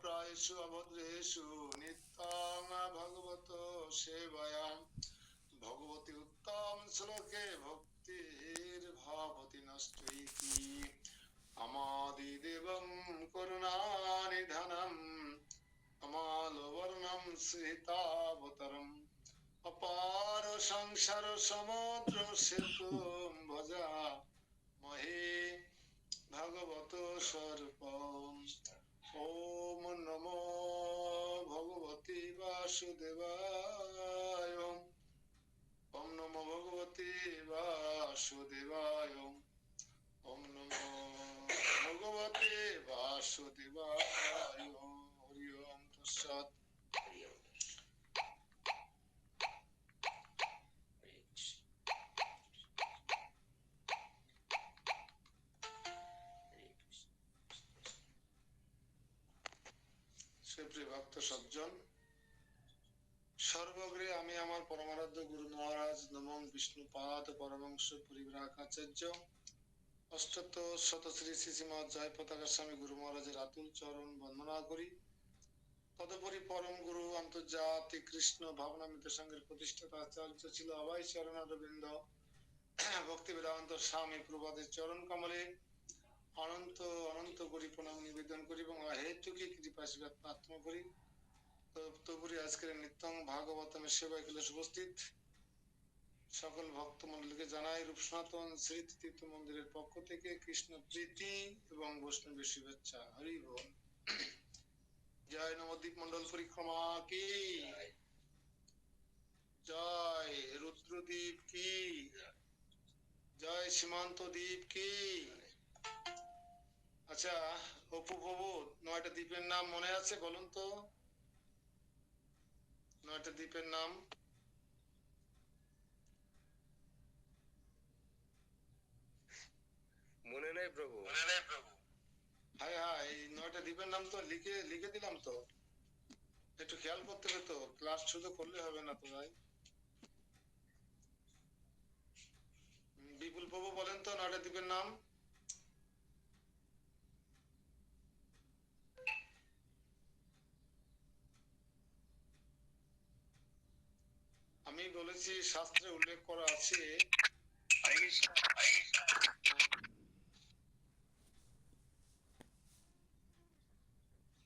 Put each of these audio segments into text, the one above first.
প্রায়েষু অভদ্রেষু নিত্যং ভগবত সেবায়াম ভগবতী উত্তম শ্লোকে ভক্তির ভাবতি নষ্টৈকি আমাদিদেবং করুণানিধানম অমালবর্ণম শ্রীতাবতরম অপার সংসার সমুদ্র সেতু ভজা মহে ভগবত স্বরূপম। ওম নমো ভগবতে বাসুদেবায়। ওম নমো ভগবতে বাসুদেবায়। ওম নমো ভগবতে বাসুদেবায়। হরি ওম তৎসৎ। সুপ্রিয় ভক্ত সজ্জন, সর্বগ্রে আমি আমার পরমারাধ্য গুরু মহারাজ নমঃ বিষ্ণুপাদ পরমংশ পরিব্রাজকাচার্য অষ্টোত্তর শত শ্রী শ্রীমৎ জয় পতাকা স্বামী গুরু মহারাজের আতুল চরণ বন্দনা করি। তদুপরি পরম গুরু আন্তর্জাতিক কৃষ্ণ ভাবনামৃত সংঘের প্রতিষ্ঠাতা আচার্য ছিল অভয় চরণারবিন্দ ভক্তি বেদান্ত স্বামী প্রভাদের চরণ কমলে অনন্ত অনন্ত করি প্রণাম নিবেদন করি এবং অহেতুকি কৃপাশীর্বাদ প্রার্থনা করি। তদুপরি আজকের নিত্যং ভাগবতমের সেবায় ক্লাস উপস্থিত সকল ভক্ত মন্ডলীকে জানাই রূপ সনাতন শ্রী তীর্থ মন্দিরের পক্ষ থেকে কৃষ্ণ প্রীতি এবং বৈষ্ণবের শুভেচ্ছা। হরি বল। জয় নবদ্বীপ মন্ডল পরিক্রমা কি জয়, রুদ্রদ্বীপ কি জয়, সীমান্ত দ্বীপ কি। আচ্ছা অপু প্রভু, 9টা দ্বীপের নাম মনে আছে বলুন তো? 9টা দ্বীপের নাম মনে নেই প্রভু। হ্যাঁ হ্যাঁ, এই 9টা দ্বীপের নাম তো লিখে লিখে দিলাম তো, একটু খেয়াল করতে হবে তো, ক্লাস শুধু করলে হবে না তো ভাই। বিপুল প্রভু বলেন তো 9টা দ্বীপের নাম। আমি বলেছি শাস্ত্রে উল্লেখ করা আছে। হরে কৃষ্ণ।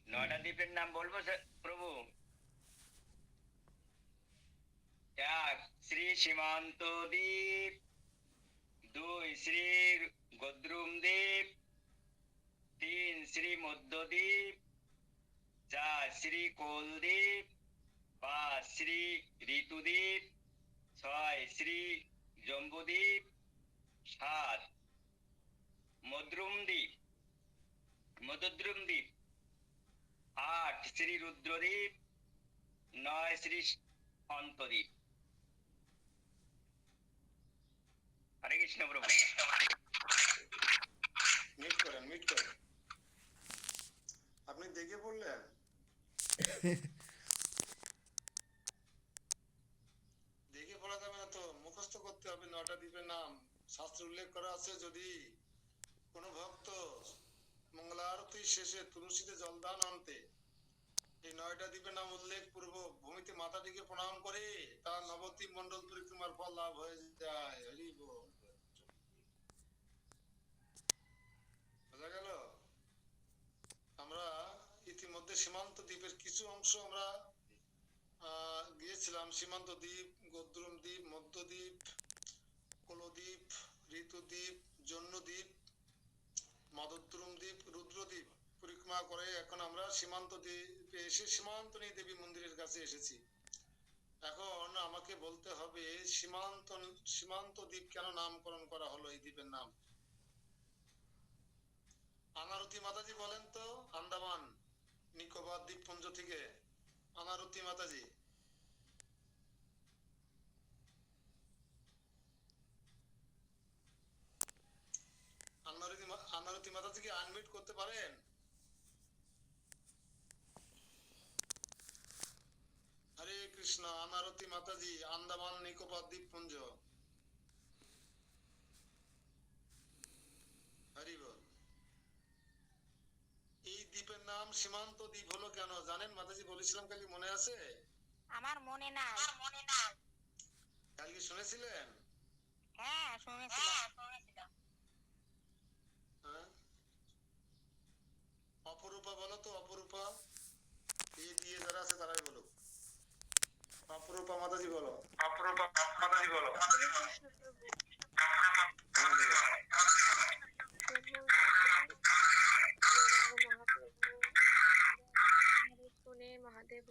9টা দ্বীপের নাম বলবো প্রভু? 1 শ্রী সীমান্ত দ্বীপ, 2 শ্রী গদ্রুম দ্বীপ, 3 শ্রী মধ্যদ্বীপ, 4 শ্রী কোলদ্বীপ, 5 শ্রী ঋতুদ্বীপ, 6 শ্রী জম্বুদ্বীপ, 7 মদ্রুম দ্বীপ, 8 শ্রী রুদ্রদ্বীপ, 9 শ্রী অন্তদ্বীপ। হরে কৃষ্ণ প্রভু। মিট করেন মিট করেন। আপনি দেখে বললেন দেখে পড়া যাবে না তো, মুখস্থ করতে হবে 9টা দ্বীপের নাম। শাস্ত্রে উল্লেখ করা আছে, যদি কোনো ভক্ত মঙ্গলারতি শেষে তুলসীতে জলদান আনতে এই 9টা দ্বীপের নাম উল্লেখ পূর্বক ভূমিতে মাথাটিকে প্রণাম করে তার নবদ্বীপ মন্ডল পরিক্রমার ফল লাভ হয়ে যায়। হরি বল। বোঝা গেল? আমরা ইতিমধ্যে সীমান্ত দ্বীপের কিছু অংশ আমরা গিয়েছিলাম। সীমান্ত দ্বীপ, গদ্রুম দ্বীপ, মধ্যদ্বীপ, কুলদ্বীপ, ঋতুদ্বীপ, জন্মদ্বীপ, মদদ্রুম দ্বীপ, রুদ্রদ্বীপ পরিক্রমা করে এখন আমরা সীমান্ত দ্বীপে এসে সীমান্তনী দেবী মন্দিরের কাছে এসেছি। এখন আমাকে বলতে হবে সীমান্ত দ্বীপ কেন নামকরণ করা হলো এই দ্বীপের নাম? আনারতি মাতাজি বলেন তো, আন্দামান নিকোবর দ্বীপপুঞ্জ থেকে আনারতি মাতাজি। আনারতি মাতাজিকে আনমিউট করতে পারেন? হরে কৃষ্ণ। আনারতি মাতাজি, আন্দামান নিকোবর দ্বীপপুঞ্জ। হরি বল। এই দ্বীপের নাম সীমান্ত দ্বীপ হলো কেন জানেন মাতাজি? বলেছিলাম কালকে, মনে আছে? আমার মনে নাই। কালকে শুনেছিলেন? হ্যাঁ, শুনেছিলাম। হ্যাঁ, অপরূপা বলো তো, অপরূপা। এই দিয়ে যারা আছে তারাই বলো। অপরূপা মাতাজি বলো। অপরূপা মাতাজি বলো। শুনে মহাদেব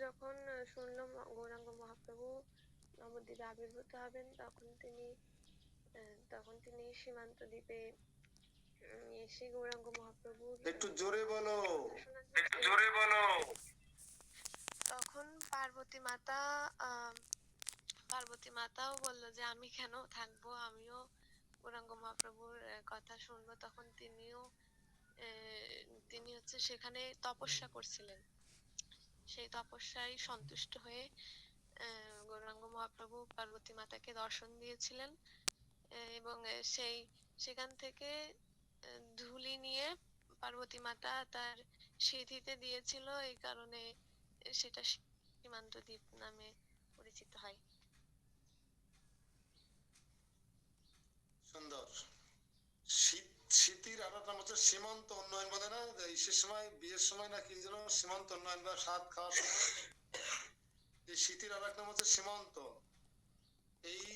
যখন শুনল গৌরাঙ্গ মহাপ্রভু নবদ্বীপে আবির্ভূত হবেন, তখন তিনি সীমান্ত দ্বীপে এসে গৌরাঙ্গ মহাপ্রভু একটু জোরে বলো। তখন পার্বতী মাতাও বলল যে আমি কেন থাকবো, আমিও গৌরাঙ্গ মহাপ্রভুর কথা শুনবো। তখন তিনি সেখানে তপস্যা করছিলেন। সেই তপস্যায় সন্তুষ্ট হয়ে গৌরাঙ্গ মহাপ্রভু পার্বতী মাতাকে দর্শন দিয়েছিলেন, এবং সেখান থেকে ধুলি নিয়ে পার্বতী মাতা তার সিঁথিতে দিয়েছিল। এই কারণে সেটা সীমান্ত দ্বীপ নামে পরিচিত হয়। সুন্দর। স্মৃতির আর নাম হচ্ছে সীমান্ত উন্নয়ন, বলে না ইসের সময়, বিয়ের সময় না কি যেন সীমান্ত উন্নয়ন বা সাত খাওয়া। এই স্মৃতির আর নাম হচ্ছে সীমান্ত। এই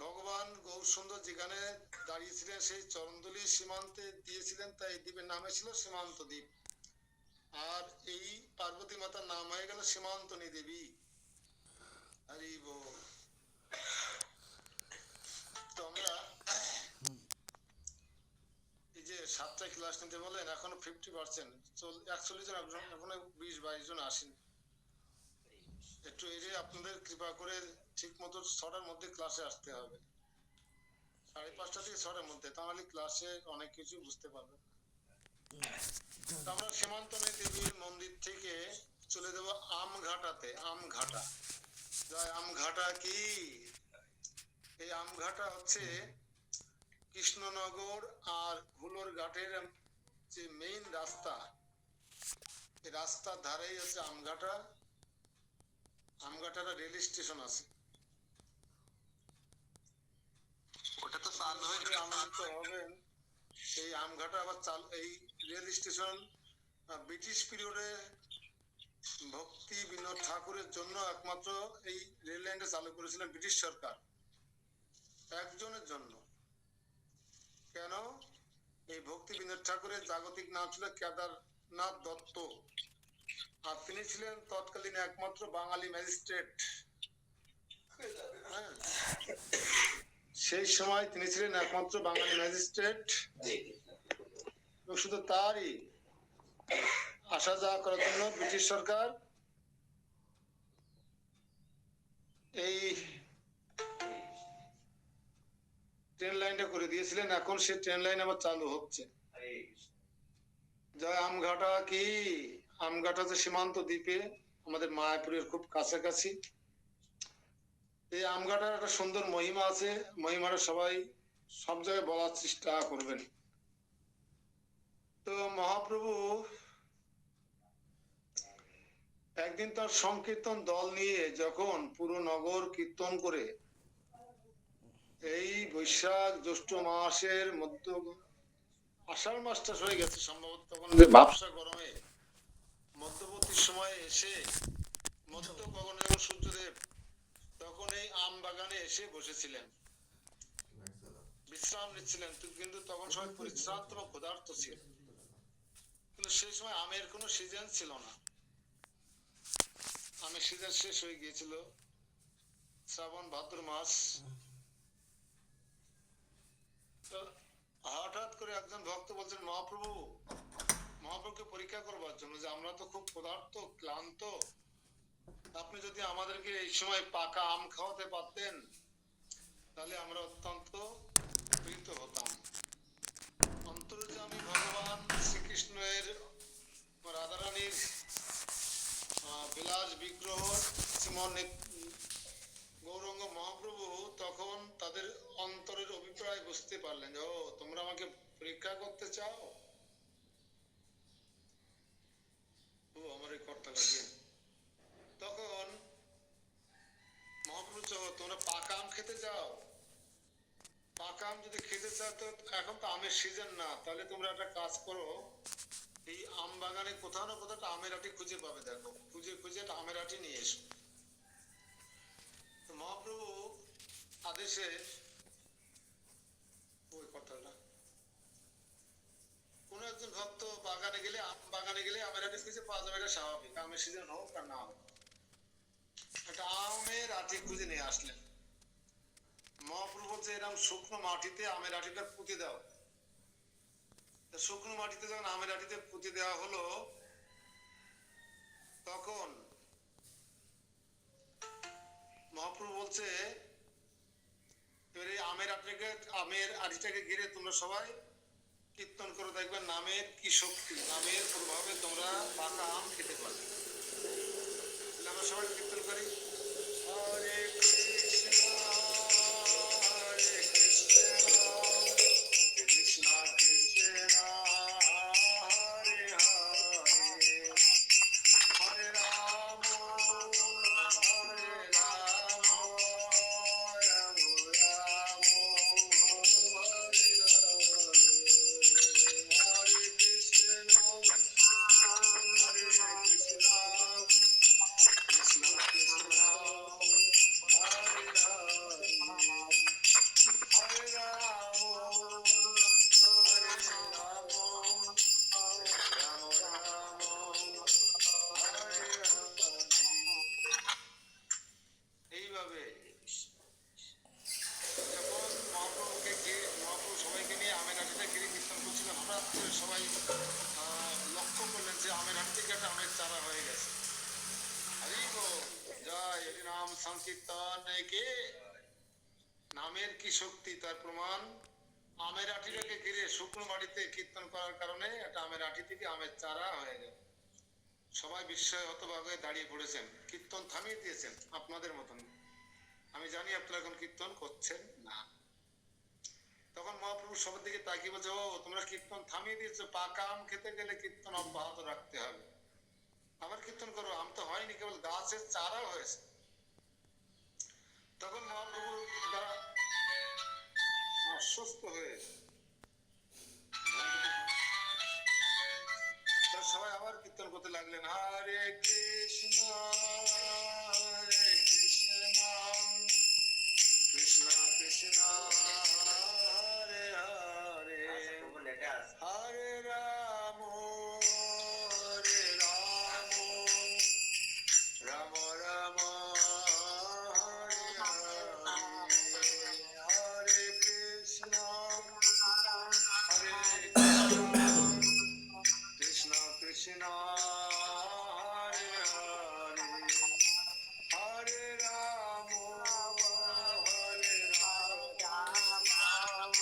ভগবান গৌর সুন্দর যেখানে দাঁড়িয়েছিলেন সেই চরণদলি সীমান্তে দিয়েছিলেন, তাই এই দ্বীপের নামে ছিল সীমান্ত দ্বীপ। আর এই পার্বতী মাতার নাম হয়ে গেল সীমান্তনী দেবী। হরি বল। তো আমরা এই যে 7টায় ক্লাস নিতে বলেন, এখনো 50%, 41 জন, এখনো 20-22 জন আসেন। একটু এই যে আপনাদের কৃপা করে ঠিক মতো 6টার মধ্যে ক্লাসে আসতে হবে, 5:30 থেকে 6টার মধ্যে, তাহলে ক্লাসে অনেক কিছু বুঝতে পারবেন। আমরা সীমান্তনী দেবীর মন্দির থেকে চলে যাব আমঘাটাতে। আমঘাটা, জয় আমঘাটা কি। এই আমঘাটা হচ্ছে কৃষ্ণনগর আর হুলোর ঘাটের যে মেইন রাস্তা, এই রাস্তার ধারেই হচ্ছে আমঘাটা। আমঘাটার রেল স্টেশন আছে। ওটা তো চালু হয়েছে, আনন্দিত হবেন। এই আমঘাটা আবার এই রেল স্টেশন ব্রিটিশ পিরিয়ডে ভক্তি বিনোদ ঠাকুরের জন্য একমাত্র এই রেল লাইনটা চালু করেছিলেন ব্রিটিশ সরকার, একজনের জন্য। কেন? এই ভক্তি বিনোদ ঠাকুরের জাগতিক নাম ছিল কেদারনাথ দত্ত, আর তিনি ছিলেন তৎকালীন একমাত্র বাঙালি ম্যাজিস্ট্রেট। সেই সময় তিনি ছিলেন একমাত্র বাঙালি ম্যাজিস্ট্রেট। শুধু তারই আসা যাওয়া করার জন্য ব্রিটিশ সরকার এই ট্রেন লাইনটা করে দিয়েছিলেন। এখন সেই ট্রেন লাইন আবার চালু হচ্ছে। জয় আমঘাটা কি। আমঘাটা যে সীমান্ত দ্বীপে আমাদের মায়াপুরের খুব কাছাকাছি। এই আমঘাটার একটা সুন্দর মহিমা আছে, মহিমাটা সবাই সব জায়গায় বলার চেষ্টা করবেন। তো মহাপ্রভু একদিন তার সংকীর্তন দল নিয়ে যখন পুরো নগর কীর্তন করে, এই বৈশাখ জ্যৈষ্ঠ মাসের মধ্য, আষাঢ় মাসটা হয়ে গেছে সম্ভবত, তখন ভাবসা গরমে মধ্যবর্তী সময়ে এসে মধ্য গগনে সূর্যদেব তখন এই আম বাগানে এসে বসেছিলেন, বিশ্রাম নিচ্ছিলেন। কিন্তু তখন সবাই পরিশ্রান্ত বা ক্ষুধার্ত ছিল, কিন্তু সেই সময় আমের কোনো সিজন ছিল না। আমের সিজন শেষ হয়ে গিয়েছিল, শ্রাবণ ভাদ্র মাস। হঠাৎ করে একজন ভক্ত বলছেন মহাপ্রভুকে পরীক্ষা করবার জন্য যে আমরা তো খুব ক্ষুধার্ত ক্লান্ত, আপনি যদি আমাদেরকে এই সময় পাকা আম খাওয়াতে পারতেন তাহলে আমরা অত্যন্ত প্রীত হতাম। অন্তর্যামী ভগবান শ্রীকৃষ্ণের রাধারানীর বিলাস বিগ্রহ শ্রীমন গৌরাঙ্গ মহাপ্রভু তখন তাদের অন্তরের অভিপ্রায় প্রায় বুঝতে পারলেন যে ও তোমরা আমাকে পরীক্ষা করতে চাও। ও আমার এই কর্তাটা দিয়ে তখন মহাপ্রভু তোমরা পাকা আম খেতে চাও? পাকা আম যদি খেতে চাও তো এখন তো আমের সিজন না, তাহলে তোমরা একটা কাজ করো, এই আম বাগানে কোথাও না কোথাও একটা আমের আটি খুঁজে পাবে, দেখো খুঁজে খুঁজে একটা আমের আটি নিয়ে এসো। তো মহাপ্রভু আদেশে ওই কথাটা কোন একজন ভক্ত বাগানে গেলে আম বাগানে গেলে আমের আটি খুঁজে পাওয়া যাবে, এটা স্বাভাবিক, আমের সিজন হোক আর না হোক। একটা আমের আটি খুঁজে নিয়ে আসলেন। মহাপ্রভু বলছে এরকম শুকনো মাটিতে আমের আটিটা পুঁতে দাও। শুকনো মাটিতে যখন আমের আটিতে পুঁতে দেওয়া হলো তখন মহাপ্রভু বলছে এবারে আমের আটিটাকে ঘিরে তোমরা সবাই কীর্তন করে দেখবেন নামের কি শক্তি, নামের প্রভাবে তোমরা পাকা আম খেতে পারবে। আমরা সবাই কীর্তন করি, হরে কৃষ্ণ হরে কৃষ্ণ কৃষ্ণ কৃষ্ণ হরে হরে হরে রাম হরে রাম রাম রাম হরে হরে কৃষ্ণ হরে কৃষ্ণ কৃষ্ণ কৃষ্ণ হরে হরে রাম হরে রাম রাম রাম হরে এইভাবে যখন মহাপ্রভু সবাইকে নিয়ে আমের হাটিটা ঘিরে কীর্তন করছিলেন, হঠাৎ করে সবাই লক্ষ্য করলেন যে আমের হাটি থেকে একটা আমের চারা হয়ে গেছে। হরি বল, জয় হরি নাম সংকীর্তন কে। নামের কি শক্তি তার প্রমাণ আমের আটিটাকে ঘিরে শুকনো মাটিতে কীর্তন করার কারণে একটা আমের আটি থেকে আমের চারা হয়ে গেল। সবাই বিস্ময়ে হতবাক হয়ে দাঁড়িয়ে পড়েছেন, কীর্তন থামিয়ে দিয়েছেন আপনাদের মতন। আমি জানি আপনারা এখন কীর্তন করছেন না। তখন মহাপ্রভু সবার দিকে তাকিয়ে বলছে ও তোমরা কীর্তন থামিয়ে দিয়েছো, পাকা আম খেতে গেলে কীর্তন অব্যাহত রাখতে হবে, আবার কীর্তন করো, আম তো হয়নি, কেবল গাছের চারা হয়েছে। তখন মহাপ্রভু দ্বারা অসুস্থ হয়ে সবাই আবার কীর্তন করতে লাগলেন, হরে কৃষ্ণ হরে কৃষ্ণ কৃষ্ণ কৃষ্ণ হরে হরে হরে রাম হরে রাম রাম রাম হরে হরে হরে কৃষ্ণ হরে কৃষ্ণ কৃষ্ণ হরে হরে হরে রাম হরে রাম রাম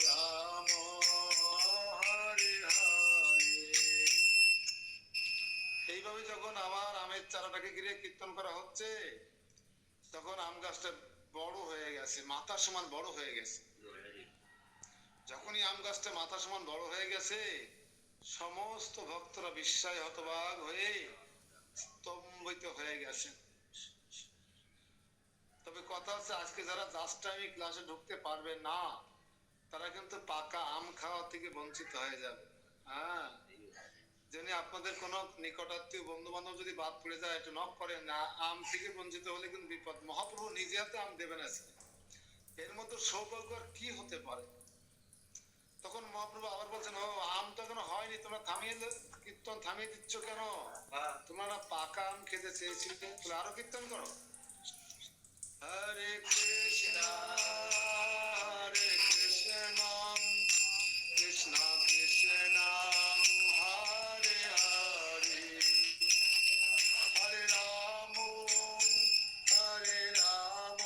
রাম হরে হরে। এইভাবে যখন আবার আমের চারাটাকে ঘিরে কীর্তন করা হচ্ছে তখন আম গাছটা বড় হয়ে গেছে, মাথা সমান বড় হয়ে গেছে। যখনই আম গাছটা মাথা সমান বড় হয়ে গেছে সমস্ত ভক্তরা বিস্ময়ে হতবাক হয়ে স্তম্ভিত হয়ে গেছে। তবে কথা হচ্ছে আজকে যারা জাস্ট টাইমে ক্লাসে ঢুকতে পারবে না তারা কিন্তু পাকা আম খাওয়া থেকে বঞ্চিত হয়ে যাবে। হ্যাঁ, যিনি আপনাদের কোনো নিকটাত্মীয় বন্ধু বান্ধব যদি বাদ পড়ে যায় একটু নক করেন না, আম থেকে বঞ্চিত হলে কিন্তু বিপদ। মহাপ্রভু নিজে হাতে আম দেবেন আজকে, এর মধ্যে সৌভাগ্য আর কি হতে পারে। তখন মহাপ্রভু আবার বলছেন ও আম তো এখনো হয়নি, তোমরা কীর্তন থামিয়ে দিচ্ছ কেন? তোমরা না পাকা আম খেতে চেয়েছিলে, আরো কীর্তন করো। হরে কৃষ্ণ হরে কৃষ্ণ কৃষ্ণ কৃষ্ণ হরে হরে হরে রাম হরে রাম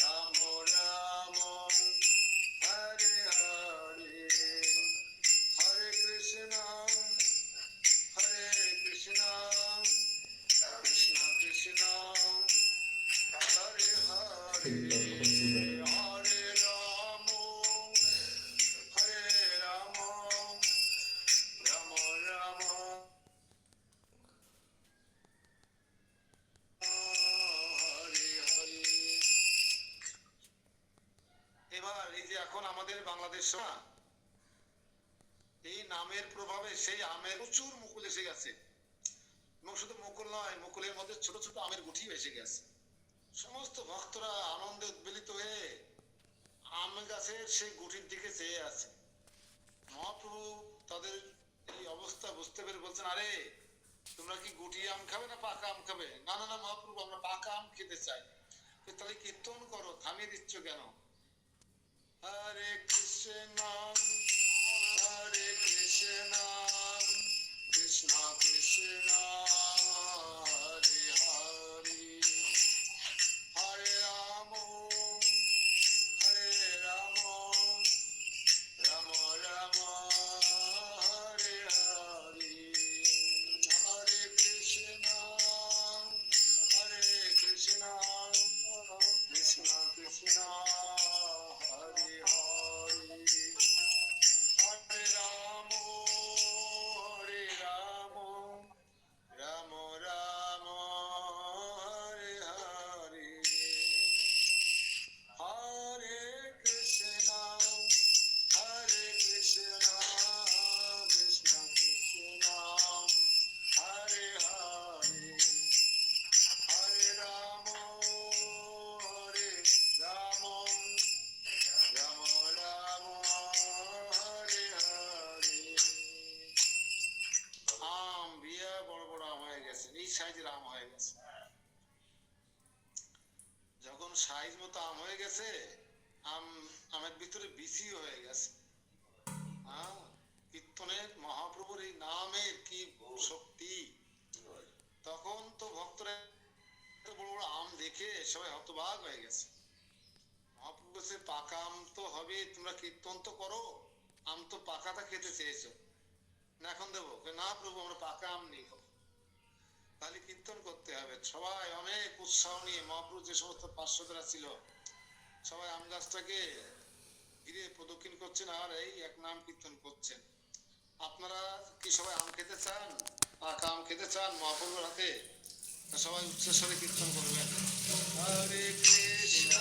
রাম রাম হরে হরে হরে কৃষ্ণ কৃষ্ণ কৃষ্ণ হরে হরে হরে রাম আমাদের এই নামের প্রভাবে সেই আমের প্রচুর মুকুল এসে গেছে, এবং শুধু মুকুল নয়, মুকুলের মধ্যে ছোট ছোট আমের গুটি এসে গেছে। সমস্ত ভক্তরা আনন্দে উদ্বেলিত হয়ে আম গাছের সেই গুটির দিকে চেয়ে আছে। মহাপ্রভু তাদের এই অবস্থা বুঝতে পেরে বলছেন, আরে তোমরা কি গুটি আম খাবে না পাকা আম খাবে? না না না মহাপ্রভু, আমরা পাকা আম খেতে চাই। তাহলে কীর্তন করো, থামিয়ে দিচ্ছ কেন? হরে কৃষ্ণ হরে কৃষ্ণ কৃষ্ণ কৃষ্ণ হরে হরে, হরে রাম হরে রাম রাম রাম হরে হরে, হরে কৃষ্ণ কৃষ্ণ কৃষ্ণ হরে হরে, হরে রাম রাম রাম হরে হরে, হরে কৃষ্ণ কৃষ্ণ কৃষ্ণ হরে হরে, হরে রাম রাম রাম হরে হরে। আম বিয়া বড় বড় আম হয়ে গেছে, এই সাইজের আম হয়ে গেছে। যখন সাইজ মতো আম হয়ে গেছে, আমের ভিতরে বিচি হয়ে গেছে। কীর্তনের মহাপ্রভুর এই নামের কি শক্তি! তখন তো ভক্তরা বড় বড় আম দেখে সবাই হতবাক হয়ে গেছে। মহাপ্রভু বলছে, পাকা আম তো হবে, তোমরা কীর্তন তো করো, আম তো পাকাটা খেতে চেয়েছো, না এখন দেবো? না প্রভু, আমরা পাকা আম নিয়ে খাবো। তাহলে কীর্তন করতে হবে। সবাই অনেক উৎসাহ নিয়ে মহাপ্রভু যে সমস্ত পার্শ্বদরা ছিল সবাই আম গাছটাকে ঘিরে প্রদক্ষিণ করছেন আর এই এক নাম কীর্তন করছেন। আপনারা কি সবাই আম খেতে চান, পাকা আম খেতে চান মহাপ্রভুর হাতে? সবাই উচ্চস্বরে কীর্তন করবেন, হরে কৃষ্ণ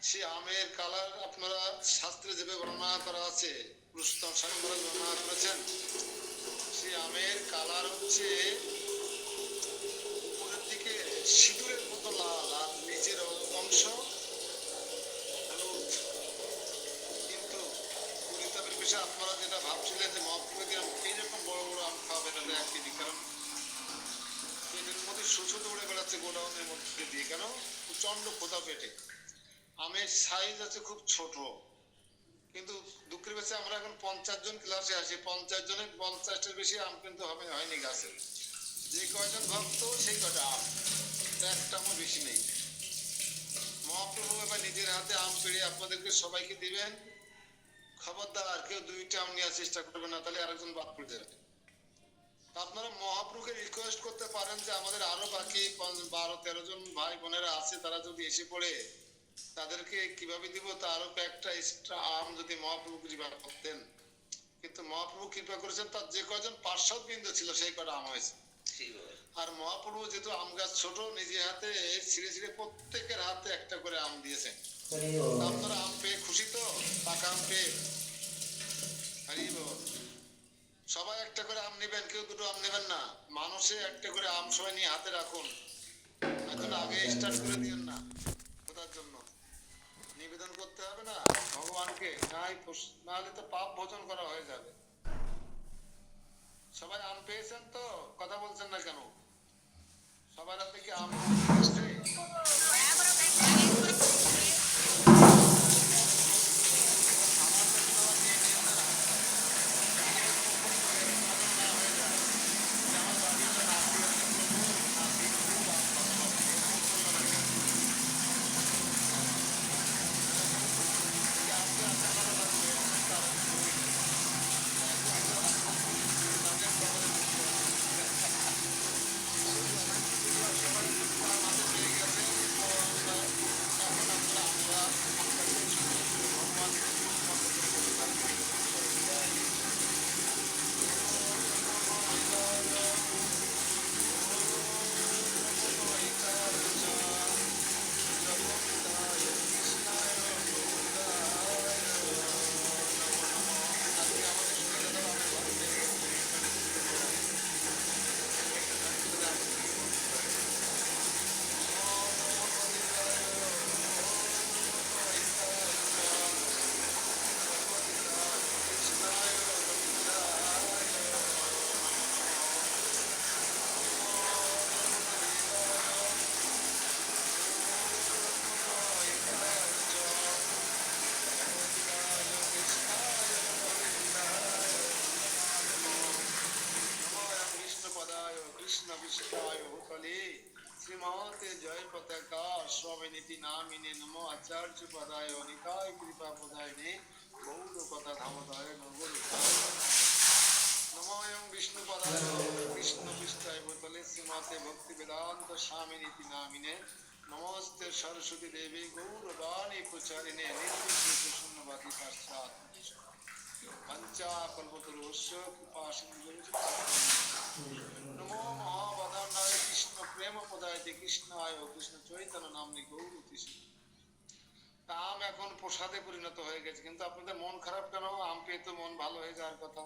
সে আমের কালার আপনারা শাস্ত্রে যেভাবে বর্ণনা করা আছে, পুরুষোত্তম স্বামী মহারাজ বর্ণনা করেছেন, সে আমের কালার হচ্ছে উপরের দিকে সিঁদুরের মতো লাল আর নিচের অংশ হলুদ। কিন্তু পরিতাপের বিষয়ে আপনারা যেটা ভাবছিলেন যে মহাপ্রভুকে এইরকম বড় বড় আম খাওয়াবে, তাহলে একই, কারণ পেটের মধ্যে সুসু দৌড়ে বেড়াচ্ছে গোডাউনের মধ্যে দিয়ে। কেন? প্রচন্ড ক্ষুধা পেটে। আমের সাইজ আছে খুব ছোট, কিন্তু দুঃখের বিষয়ে আমরা এখন 50 জন ক্লাসে আসি, 50 জনের 50টার বেশি আম কিন্তু হয়নি গাছে। যে কয়জন ভক্ত সেই কয়টা আম, একটা আমও বেশি নেই। মহাপ্রভু এবার নিজের হাতে আম পেড়ে আপনাদেরকে সবাইকে দিবেন। খবরদার কেউ 2টা আম নেওয়ার চেষ্টা করবে না, তাহলে আরেকজন বাদ পড়ে যাবে। আপনারা মহাপ্রভুকে রিকোয়েস্ট করতে পারেন যে আমাদের আরো বাকি 12-13 জন ভাই বোনেরা আছে, তারা যদি এসে পড়ে তাদেরকে কিভাবে দিব, তারও একটা এক্সট্রা আম যদি মহাপ্রভু কৃপা করতেন। কিন্তু মহাপ্রভু কৃপা করেছেন, তার যে কয়জন পার্শ্বদ বিন্দু ছিল সেই কয়টা আম হয়েছে। আর মহাপ্রভু যেহেতু আম গাছ ছোট, নিজে হাতে ছিঁড়ে ছিঁড়ে প্রত্যেকের হাতে একটা করে আম দিয়েছেন। আপনারা আম পেয়ে খুশি তো? পাকা আম পেয়ে? সবাই একটা করে আম নেবেন, কেউ 2টো আম নেবেন না। মানুষে একটা করে আম সবাই নিয়ে হাতে রাখুন, এখন আগে স্টার্ট করে দিয়েন না খোদার জন্য। নিবেদন করতে হবে না ভগবানকে, নাহলে তো পাপ ভোজন করা হয়ে যাবে। সবাই আম পেয়েছেন তো? কথা বলছেন না কেন? সবার হাতে কি আম আছে? কৃষ্ণ বিষ্ণায় ভূতলে শ্রীমতে জয় পতাকা স্বামিনীতি নামিনে নমো আচার্য পদায় নিতায় কৃপা পদায়নে গৌর কথা ধামদায় নগর নমোয়ং বিষ্ণু পদায় কৃষ্ণ বিষ্ণায় ভূতলে শ্রীমতে ভক্তি বেদান্ত স্বামিনীতি নামিনে নমস্তে সরস্বতী দেবী গৌরবাণী প্রচারিণে নির্বিশেষে শূন্যবাদী পাশ্চাৎ পঞ্চা কল্পতরুস্য কৃপা সিন্ধু নমো মহাবদান্নায় কৃষ্ণ প্রেম পদায়তে কৃষ্ণায় কৃষ্ণ চৈতন্য নামনি গৌরী। আম এখন প্রসাদে পরিণত হয়ে গেছে, কিন্তু আপনাদের মন খারাপ কেন? আম পেয়ে তো মন ভালো হয়ে যাওয়ার কথা।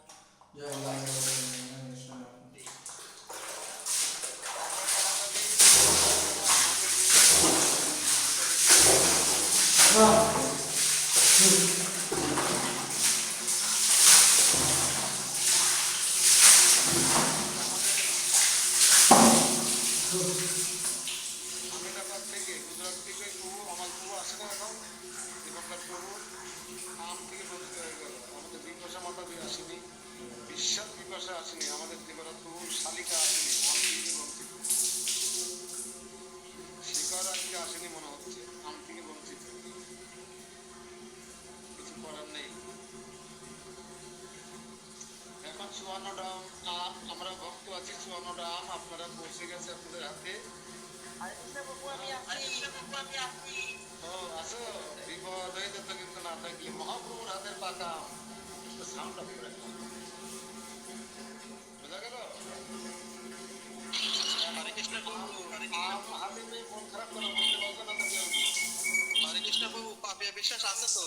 আমেদাবাদ থেকে, গুজরাট থেকে আমার প্রভু আসে না এখন, দীপঙ্কর প্রভু আম থেকে বঞ্চিত হয়ে গেল। আমাদের বিপাশা মাতা আসেনি, বিশ্বাস বিপাশা আসেনি, আমাদের দেবরাত প্রভুর শালিকা আসেনি, আম থেকে বঞ্চিত। শিকার আজকে আসেনি মনে হচ্ছে, আম থেকে বঞ্চিত। কিছু করার নেই। এখন 54টা আম, আমরা ভক্ত আছি, 54টা আম আপনারা পৌঁছে গেছে আপনাদের হাতে। ও আসো, বিপদ হয়ে যেত কিন্তু না থাকলে। মহাপ্রভুর হাতের পাকা আম, সাউন্ড অফ করে বোঝা গেল? আম হাতে পেয়ে মন খারাপ করা বলতে পারছো না তো? হরে কৃষ্ণ প্রভু, পাপিয়া বিশ্বাস আছে তো?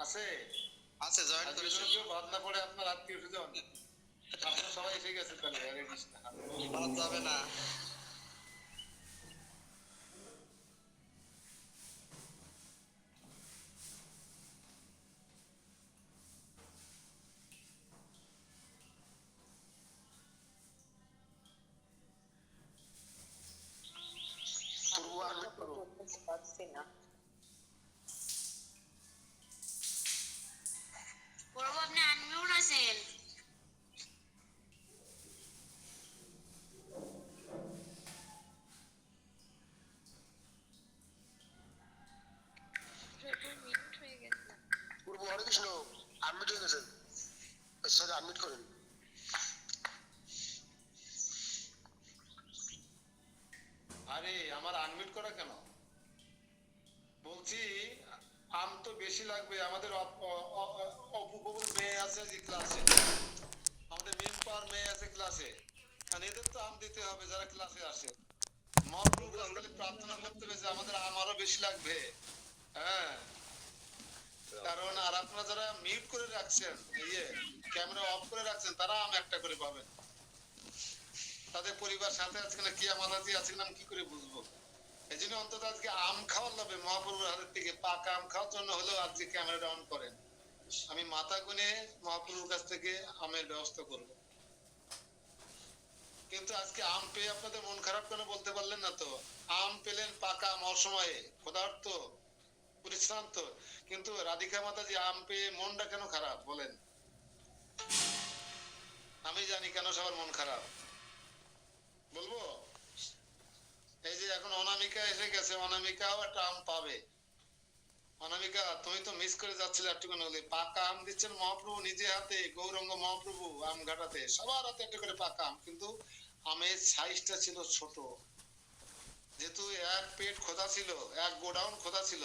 আছে আছে, জয়েন করেছে। কেউ বাদ না পড়ে আপনার আত্মীয় স্বজন আপনারা সবাই এসে গেছে তাহলে। হরে কৃষ্ণ, বাদ যাবে না। প্রভু আপনি আনমিউট আছেন। মিউট হয়ে গেছে। পূর্ব হরে কৃষ্ণ, আনমিট হয়ে গেছেন, সরি আনমিট করেন। আরে আমার আনমিউট করা কেন? বলছি আম তো বেশি লাগবে। আমাদের অপুকবুল মেয়ে আছে যে ক্লাসে, আমাদের মেন পাওয়ার মেয়ে আছে ক্লাসে, কারণ এদের তো আম দিতে হবে যারা ক্লাসে আসে। মহাপ্রভুর কাছে প্রার্থনা করতে হবে যে আমাদের আম আরো বেশি লাগবে। হ্যাঁ, কারণ আর আপনারা যারা মিউট করে রাখছেন, ইয়ে ক্যামেরা অফ করে রাখছেন, তারা আম একটা করে পাবেন। তাদের পরিবার সাথে আছে কিনা, কি আমাদের আছে কিনা আমি কি করে বুঝবো? এই জন্য অন্তত আজকে আম খাওয়ার লোভে মহাপ্রভুর হাতের থেকে পাকা আম খাওয়ার জন্য হলেও আজকে ক্যামেরাটা অন করেন। আমি মাথা গুনে মহাপ্রভুর কাছ থেকে আমের ব্যবস্থা করব। কিন্তু আজকে আম পেয়ে আপনাদের মন খারাপ কেন বলতে পারলেন না তো? আম পেলেন পাকা আম অসময়ে, ক্ষুধার্ত, পরিশ্রান্ত, কিন্তু রাধিকা মাতাজি আম পেয়ে মনটা কেন খারাপ বলেন? আমি জানি কেন সবার মন খারাপ, বলবো? এই যে এখন অনামিকা এসে গেছে, অনামিকাও একটা আম পাবে। অনামিকা, তুমি তো মিস করে যাচ্ছিলে একটুখানি হলে। পাকা আম দিচ্ছেন মহাপ্রভু নিজে হাতে, গৌরঙ্গ মহাপ্রভু আম ঘাটাতে, সবার হাতে একটা করে পাকা আম, কিন্তু আমের সাইজটা ছিল ছোট। যেহেতু এক পেট খোদা ছিল, এক গোডাউন খোদা ছিল,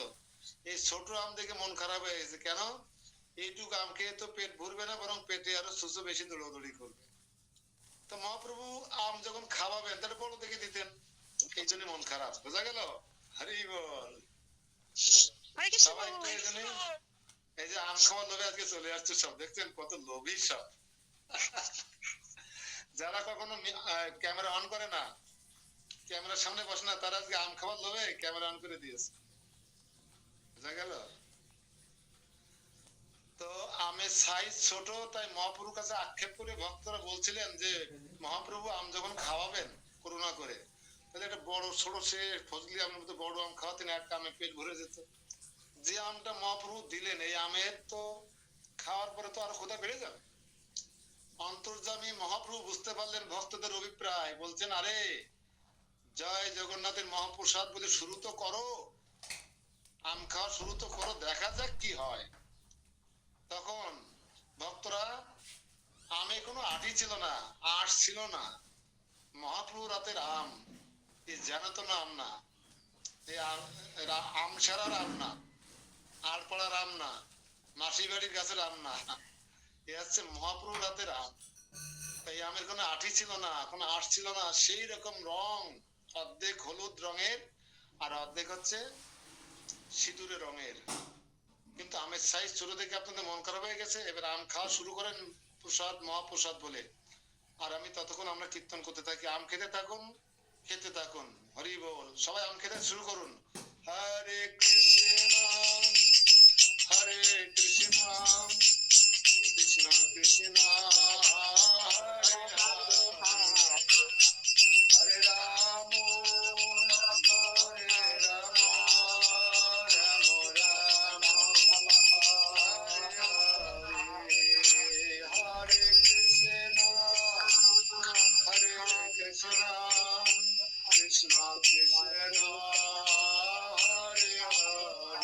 এই ছোট আম দেখে মন খারাপ হয়ে গেছে। কেন? এইটুকু আম খেয়ে তো পেট ভরবে না, বরং পেটে আরো সুসু বেশি দৌড়াদৌড়ি করবে। তো মহাপ্রভু আম যখন খাওয়াবেন তাহলে বড় দেখে দিতেন, এই জন্য মন খারাপ। বোঝা গেল? হরি বল। সবাই একটু এই জন্য, এই যে আম খাওয়ার লোভে আজকে চলে আসছে সব, দেখছেন কত লোভী সব। যারা কখনো ক্যামেরা অন করে না, ক্যামেরার সামনে বসে না, তারা আজকে আম খাওয়ার লোভে ক্যামেরা অন করে দিয়েছে। বোঝা গেল? তো আমের সাইজ ছোট, তাই মহাপ্রভুর কাছে আক্ষেপ করে ভক্তরা বলছিলেন যে মহাপ্রভু আম যখন খাওয়াবেন করুণা করে, তাহলে একটা বড় ছোট সে ফজলি আমের মতো বড় আম খাওয়াতেন, এক আমে পেট ভরে যেত। যে আমটা মহাপ্রভু দিলেন, এই আমের তো খাওয়ার পরে তো আরো ক্ষুধা বেড়ে যাবে। অন্তর্যামী মহাপ্রভু বুঝতে পারলেন ভক্তদের অভিপ্রায়, বলছেন আরে জয় জগন্নাথের মহাপ্রসাদ বলে শুরু তো করো, আম খাওয়া শুরু তো করো, দেখা যাক কি হয়। তখন ভক্তরা, আমে কোনো আটি ছিল না, আঁশ ছিল না, মহাপ্রভু রাতের আম, এই জানাতো না আম না, এই আম ছাড়ার আম না, আর পড়ার আম না, মাসি বাড়ির গাছের আম না, এ হচ্ছে মহাপ্রভু রাতের আম। তাই আমের কোনো আটি ছিল না, কোনো আঁশ ছিল না, সেই রকম রং, অর্ধেক হলুদ রঙের আর অর্ধেক হচ্ছে সিঁদুরে রঙের। কিন্তু আমের সাইজ ছোট দেখে আপনাদের মন খারাপ হয়ে গেছে। এবার আম খাওয়া শুরু করেন প্রসাদ মহাপ্রসাদ বলে, আর আমি ততক্ষণ আমরা কীর্তন করতে থাকি। আম খেতে থাকুন, খেতে থাকুন। হরি বল। সবাই আম খেতে শুরু করুন। হরে কৃষ্ণ হরে কৃষ্ণ কৃষ্ণ কৃষ্ণ হরে হরে রাম হরে রাম রাম রাম হরে কৃষ্ণ হরে কৃষ্ণ কৃষ্ণ কৃষ্ণ হরে হরে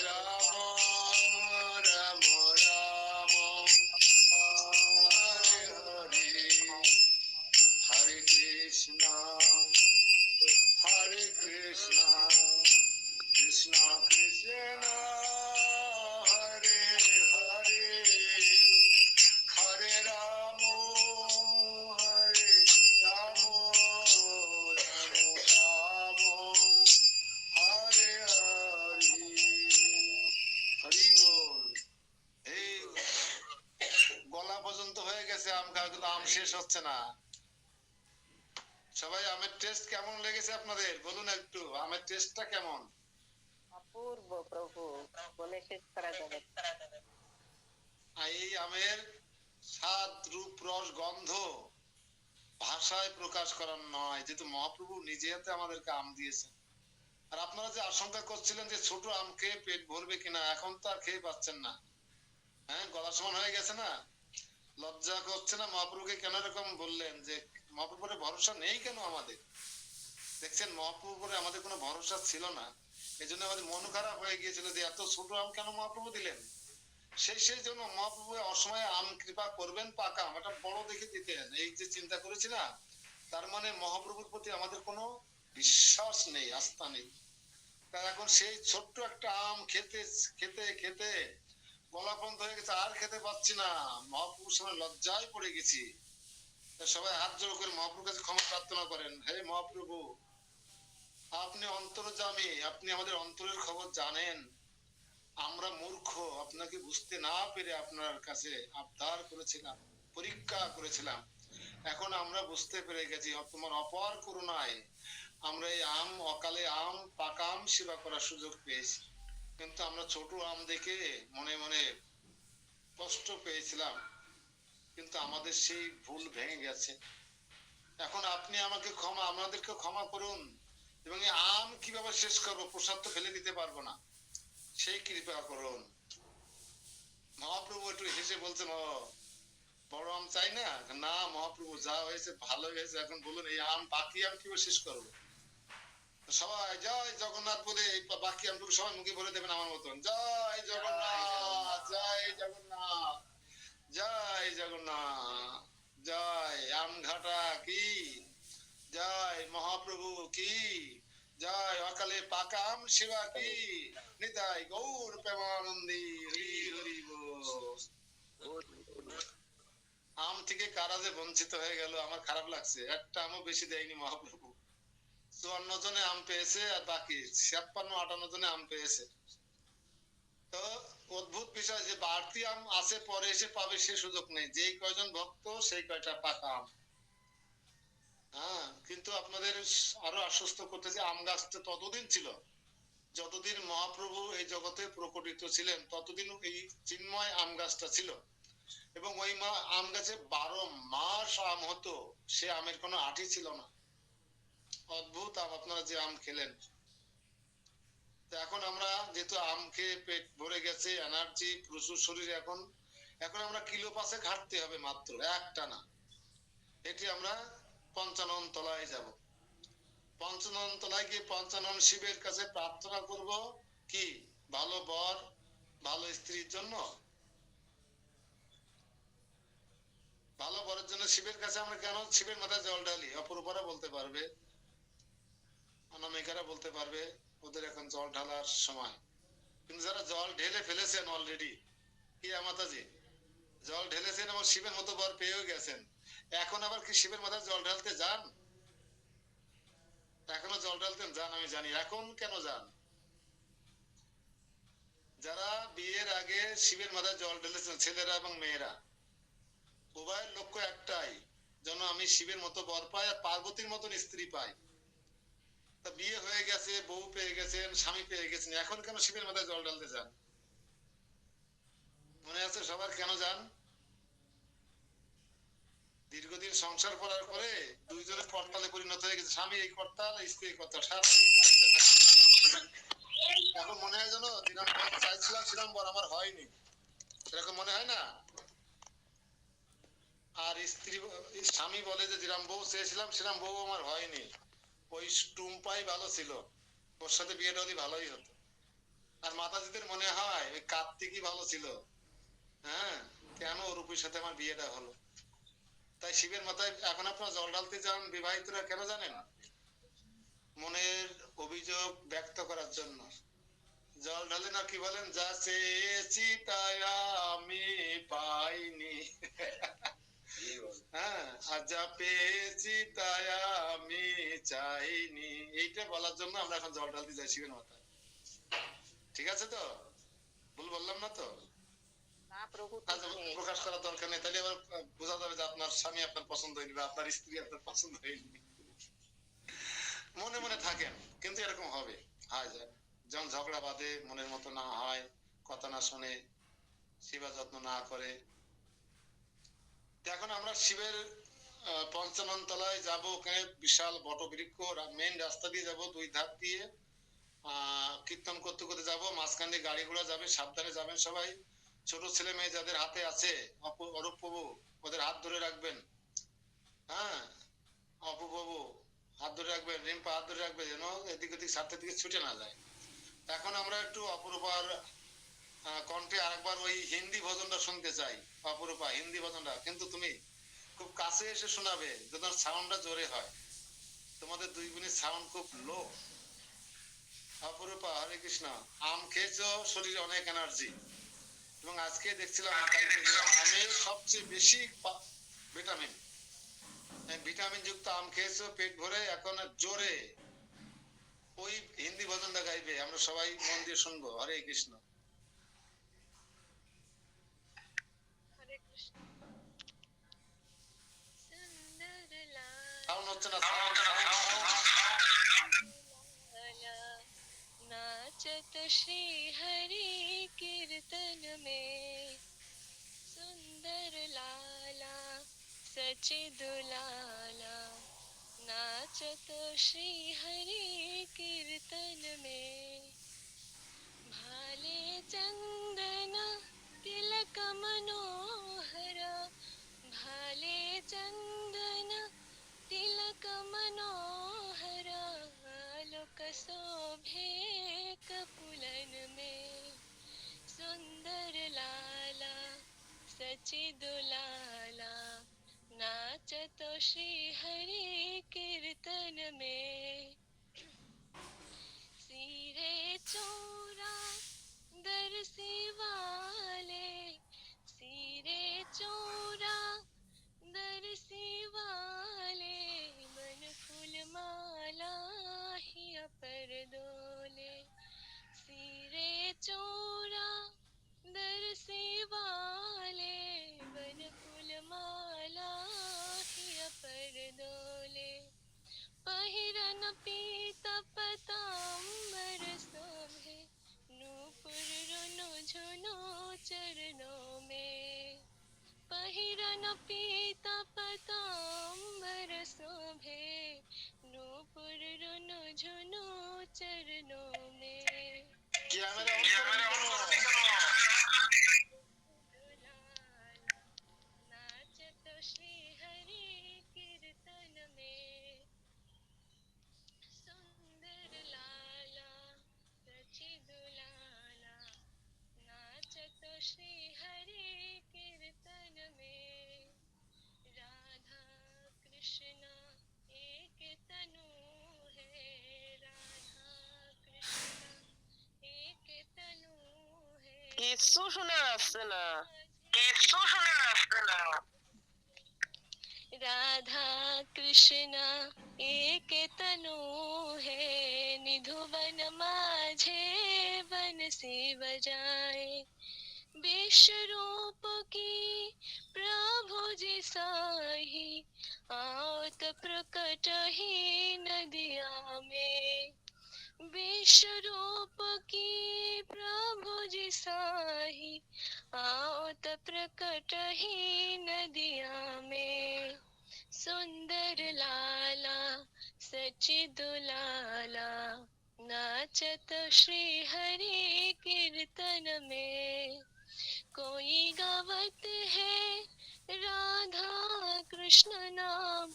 রাম রাম রাম হরে হরে কৃষ্ণ কৃষ্ণ কৃষ্ণ হরে হরে হরে রাম রাম রাম হরে হরে হরি বল। এই গলা পর্যন্ত হয়ে গেছে আম খাওয়া, কিন্তু আম শেষ হচ্ছে না। সবাই আমের টেস্ট কেমন লেগেছে আপনাদের বলুন একটু, আমের টেস্টটা কেমন? অপূর্ব প্রভু, বলে শেষ করা যাবে। এই আমের স্বাদ, রূপ, রস, গন্ধ ভাষায় প্রকাশ করার নয়, যেহেতু মহাপ্রভু নিজে হাতে আমাদেরকে আম দিয়েছেন। আর আপনারা যে আশঙ্কা করছিলেন যে ছোট আম খেয়ে পেট ভরবে কিনা, এখন তো আর খেয়ে পাচ্ছেন না। হ্যাঁ, গলা সমান হয়ে গেছে না? লজ্জা করছে না মহাপ্রভুকে কেন এরকম বললেন? যে মহাপ্রভুর ভরসা নেই কেন আমাদের? দেখছেন মহাপ্রভুর উপরে আমাদের কোনো ভরসা ছিল না, এই জন্য আমাদের মন খারাপ হয়ে গিয়েছিল যে এত ছোট আম কেন মহাপ্রভু দিলেন। সেই জন্য মহাপ্রভু অসময়ে আম কৃপা করবেন, পাকা আম একটা বড় দেখে দিতেন, এই যে চিন্তা করেছি না, তার মানে মহাপ্রভুর প্রতি আমাদের কোনো বিশ্বাস নেই, আস্থা নেই। তার এখন সেই ছোট্ট একটা আম খেতে খেতে খেতে গলা বন্ধ হয়ে গেছে, আর খেতে পাচ্ছি না, মহাপ্রভুর সময় লজ্জায় পড়ে গেছি। সবাই হাত জোড় করে মহাপ্রভুর কাছে ক্ষমা প্রার্থনা করেন। হে মহাপ্রভু, আপনি অন্তর্যামী, আপনি আমাদের অন্তরের খবর জানেন। আমরা মূর্খ, আপনাকে বুঝতে না পেরে আপনার কাছে আবদার করেছিলাম, পরীক্ষা করেছিলাম। এখন আমরা বুঝতে পেরে গেছি তোমার অপার করুণায় আমরা এই আম, অকালে আম, পাকা আম সেবা করার সুযোগ পেয়েছি। কিন্তু আমরা ছোট আম দেখে মনে মনে কষ্ট পেয়েছিলাম, কিন্তু আমাদের সেই ভুল ভেঙে গেছে। এখন আপনি আমাদেরকে ক্ষমা করুন, এবং এই আম কিভাবে শেষ করবো, প্রসাদ তো ফেলে দিতে পারবো না, সেই কৃপা করুন। মহাপ্রভু একটু হেসে বলছেন, ও বড় আম চাই না? না মহাপ্রভু, যা হয়েছে ভালো হয়েছে, এখন বলুন এই আম, বাকি আম কিভাবে শেষ করবো? সবাই জয় জগন্নাথ বলে এই বাকি আমটুকু সবাই মুখে ভরে দেবেন আমার মতন, জয় জগন্নাথ, জয় জগন্নাথ, জয় জগন্নাথ, জয় আমঘাটা কি, জয় মহাপ্রভু কি, জয় অকালে পাকা আম সেবা কি, নিতাই গৌর প্রেমানন্দী, হরি হরি বল। আম থেকে কারা যে বঞ্চিত হয়ে গেল, আমার খারাপ লাগছে। একটা আমও বেশি দেয়নি মহাপ্রভু। 54 জনে আম পেয়েছে, আর বাকি 56-58 জনে আম পেয়েছে। তো অদ্ভুত বিষয় যে বাড়তি আম আছে, পরে এসে পাবে সে সুযোগ নেই। যেই কয়জন ভক্ত সেই কয়টা পাকা আম। হ্যাঁ, কিন্তু আপনাদের আরো আশ্বস্ত করতেছে, আম গাছটা ততদিন ছিল যতদিন মহাপ্রভু এই জগতে প্রকটিত ছিলেন, ততদিন এই চিন্ময় আম গাছটা ছিল। এবং ওই আম গাছে 12 মাস আম হতো, সে আমের কোনো আঁটি ছিল না। অদ্ভুত আম, আপনারা যে আম খেলেন। এখন আমরা যেহেতু আম খেয়ে পেট ভরে গেছে, এনার্জি প্রচুর শরীরে, এখন এখন আমরা কিলো 5 হাঁটতে হবে মাত্র, একটা না। এটি আমরা পঞ্চানন তলায় যাব। পঞ্চানন তলায় গিয়ে পঞ্চানন শিবের কাছে প্রার্থনা করব কি, ভালো বর, ভালো স্ত্রীর জন্য। ভালো বরের জন্য শিবের কাছে আমরা কেন শিবের মাথায় জল ঢালি? অপরূপারা বলতে পারবে, অনামিকারা বলতে পারবে, ওদের এখন জল ঢালার সময়। কিন্তু যারা জল ঢেলে ফেলেছেন অলরেডি, কি মাতাজি, জল ঢেলেছেন এবং শিবের মতো বর পেয়েও গেছেন, এখন আবার কি শিবের মাথায় জল ঢালতে যান? এখনো জল ঢালতেন যান, আমি জানি। এখন কেন যান? যারা বিয়ের আগে শিবের মাথায় জল ঢেলেছেন, ছেলেরা এবং মেয়েরা, উভয়ের লক্ষ্য একটাই, যেন আমি শিবের মতো বর পাই আর পার্বতীর মতন স্ত্রী পাই। তা বিয়ে হয়ে গেছে, বউ পেয়ে গেছেন, স্বামী পেয়ে গেছেন, এখন কেন শিবের মাথায় জল ঢালতে যান? মনে আছে সবার কেন যান? দীর্ঘদিন সংসার করার পরে দুইজনের করতালে পরিণত হয়ে গেছে, স্বামী এই করতাল, স্ত্রী এই করতাল, সারাদিন বাড়িতে থাকে। এখন মনে হয় যেন যেরকম চাইছিলাম সেরকম বর আমার হয়নি, এরকম মনে হয় না? আর স্বামী বলে যে যেরকম বউ চেয়েছিলাম সেরকম বউ আমার হয়নি, ওই টুম্পাই ভালো ছিল, ওর সাথে বিয়েটা হলে ভালোই হতো। আর মাতাজিদের মনে হয় ওই কার্তিকই ভালো ছিল, হ্যাঁ, কেন রূপীর সাথে আমার বিয়েটা হলো। তাই শিবের মাথায় এখন আপনারা জল ঢালতে যান বিবাহিতরা, কেন জানেন? মনের অভিযোগ ব্যক্ত করার জন্য জল ঢালেন। আর কি বলেন, যা চেয়েছি তাই আমি পাইনি, হ্যাঁ, আর যা পেয়েছি তাই আমি চাইনি, এইটা বলার জন্য আমরা এখন জল ঢালতে যাই শিবের মাথায়। ঠিক আছে তো? ভুল বললাম না তো? না প্রভু, আচ্ছা, প্রকাশ করার দরকার নেই, তাহলে আবার বোঝা যাবে যে আপনার স্বামী আপনার পছন্দ হয়নি বা আপনার স্ত্রী আপনার পছন্দ হয়নি। মনে মনে থাকেন, কিন্তু এরকম হবে, হয় যায় যখন ঝগড়া বাঁধে, মনের মতো না হয়, কথা না শুনে, সেবা যত্ন না করে। এখন আমরা শিবের পঞ্চানন তলায় যাবো, ওখানে বিশাল বটবৃক্ষ, মেন রাস্তা দিয়ে যাব, দুই ধার দিয়ে কীর্তন করতে করতে যাবো, মাঝখান দিয়ে গাড়ি ঘোড়া যাবে, সাবধানে যাবেন সবাই। ছোট ছেলে মেয়ে যাদের হাতে আছে, অরূপ প্রভু, ওদের হাত ধরে রাখবেন, হ্যাঁ, অপু বাবু হাত ধরে রাখবেন, রিম্পা হাত ধরে রাখবে, যেন এদিক ওদিক সাথে দিকে ছুটে না যায়। এখন আমরা একটু অপরূপার কণ্ঠে আরেকবার ওই হিন্দি ভজনটা শুনতে চাই। অপরূপা, হিন্দি ভজনটা কিন্তু তুমি খুব কাছে এসে শোনাবে, যেন সাউন্ডটা জোরে হয়। তোমাদের দুই বোনের সাউন্ড খুব লো। অপরূপা, হরে কৃষ্ণ। আম খেয়েছো, শরীরে অনেক এনার্জি, এবং আজকে দেখছিলাম আমের সবচেয়ে বেশি ভিটামিন, ভিটামিন যুক্ত আম খেয়েছো পেট ভরে, এখন জোরে ওই হিন্দি ভজনটা গাইবে, আমরা সবাই মন দিয়ে শুনবো। হরে কৃষ্ণ। হরে কৃষ্ণ। नाचत श्री हरि कीर्तन में सुंदर लाला सचिदुलाला नाचत श्री हरि कीर्तन में भाले चंदन तिलक मनोहर भाले चंदन तिलक मनोहर आलोक शोभे कपुलन में सुंदर लाला सचिदुलाला नाचत श्री हरि कीर्तन में सिरे चोरा दरसी वाले सिरे चोरा दरसी वाले मन फूल माला हिया पर दोले सिरे चोरा दरसी वाले बन फूल माला हिया पर दोले पहिरन पीत पतांबर शोभे नूपुर रुनु झुनु चरणों में पहिरन पीत पतांबर शोभे नूपुर रुनु झुनु चरणों में नाचत श्री हरि कीर्तन में सुंदर लाला सचिदुलाला नाचत श्री हरि कीर्तन में राधा कृष्ण एक तनु है राधा कृष्ण एक तनु है কিছু শোনা যাচ্ছে না। राधा कृष्ण एक तनु है निधुवन माझे बंसी बजाए विश्व रूप की प्रभु जी साही आवत प्रकट ही नदिया में विश्व रूप की प्रभु जी साही आवत प्रकट ही नदिया में सुंदर लाला सचिदुलाला नाचत श्री हरि कीर्तन में कोई गावत है राधा कृष्ण नाम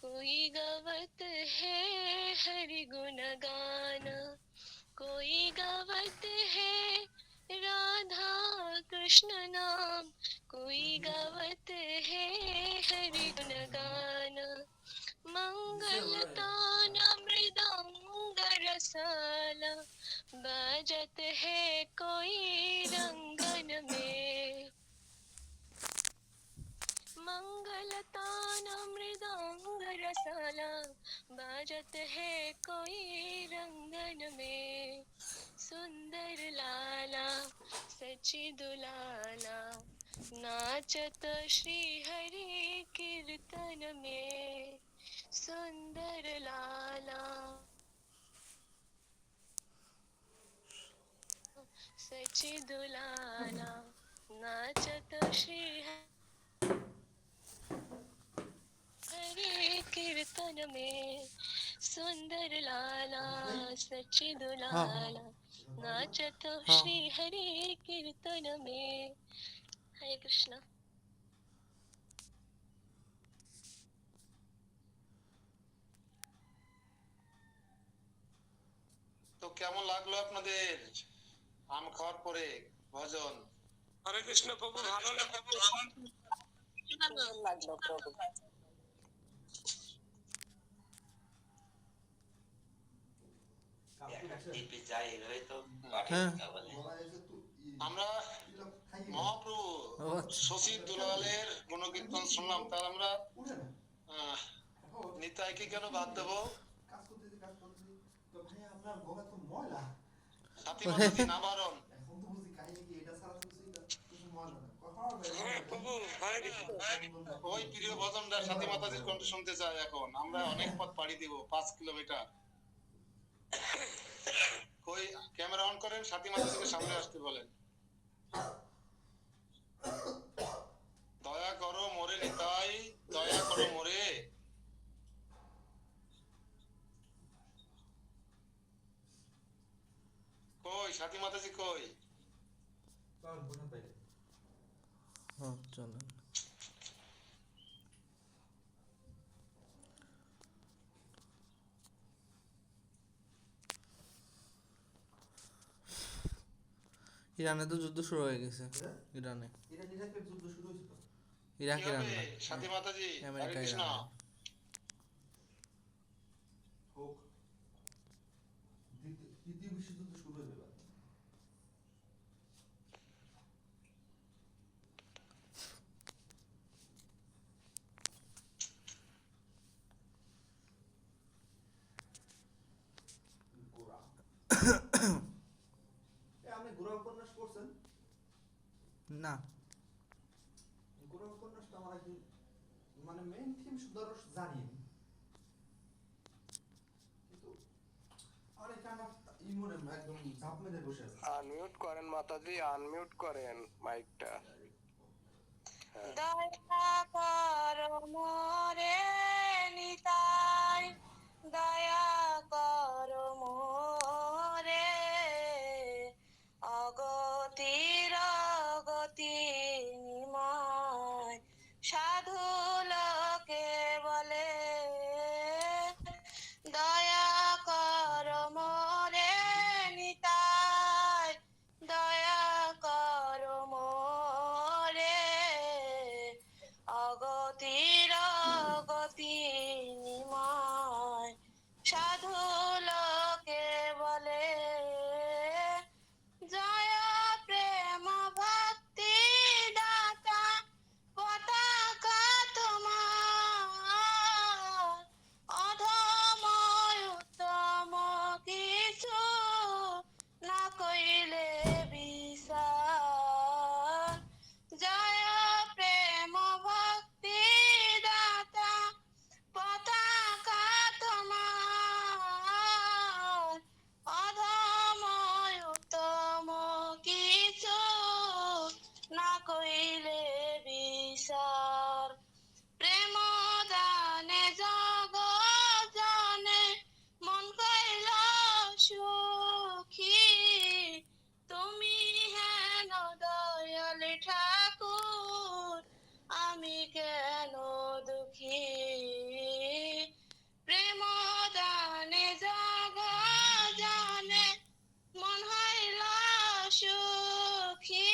कोई गावत है हरि गुण गान कोई गावत है राधा कृष्ण नाम कोई गावत है हरि गुण गान मंगल तान मृदंग रसाला बाजत है कोई रंगन में मंगल तान मृदंग रसाला बाजत है कोई रंगन में सुंदर लाला सचिदुलाला नाचत श्री हरि कीर्तन में सुंदर लाला सचिदुलाला नाचत श्री हरि कीर्तन में सुंदर लाला सचिदुलाला नाचत श्री हरि कीर्तन में हरे कृष्ण তো কেমন লাগলো আপনাদের আম খাওয়ার পরে ভজন? হরে কৃষ্ণ প্রভু, ভালো লাগলো। সুন্দর লাগলো প্রভু। আমরা মহাপ্রভু শশী দুলালের গুণকীর্তন শুনলাম, তার আমরা নিতাইকে কেন বাদ দেবো? সাথী মাতাজি না বারণ। ওই প্রিয় ভজনটা সাথী মাতাজির কণ্ঠ শুনতে চাই এখন। আমরা অনেক পথ পাড়ি দিব, 5 কিলোমিটার। কই ক্যামেরা অন করেন, সাথী মাতাজিকে সামনে আসতে বলেন। দয়া করো মোরে নিতাই, দয়া করো মোরে। কই সাথী মাতাজি কই? হ্যাঁ চলেন। ইরানে তো যুদ্ধ শুরু হয়ে গেছে। ইরানে ইরাকের যুদ্ধ শুরু হয়েছে তো। ইরাক কি ইরান হবে না, সাথী মাতাজি? হরে আমেরিকা কৃষ্ণ। ইরান। হোক। দ্বিতীয় বিশ্বযুদ্ধ শুরু হয়ে যাবে। আপনি গোরা উপন্যাস পড়ছেন? না গোরা উপন্যাসটা আমার একদম মানে মেইন থিম শুধু জানি কিন্তু আরে কেন ই মনে একদম ঝাঁপ মেরে বসে আছে। আনমিউট করেন মাতাজি, আনমিউট করেন মাইকটা। দয়া করো মোরে নিতাই, দয়া করো মোরে, অগতির গতি নিময় সাধু লোকে বলে, দয়া করো মোরে নিতাই, দয়া করো মোরে, অগতির গতি নিময় সাধু লোকে বলে, জয় প্রেম ভক্তি দাতা পতাকা তোমার, অধময় উত্তম কিছু না কইলে বিচার, জয় প্রেম ভক্তি দাতা পতাকা তোমার, অধময় উত্তম কিছু না কইলে বিচার, প্রেম দানে জগ জনে মন কইল সুখী, তুমি হেন দয়াল ঠাকুর আমি কেন দুঃখী, প্রেম দানে জগ জনে মন হইল সুখী,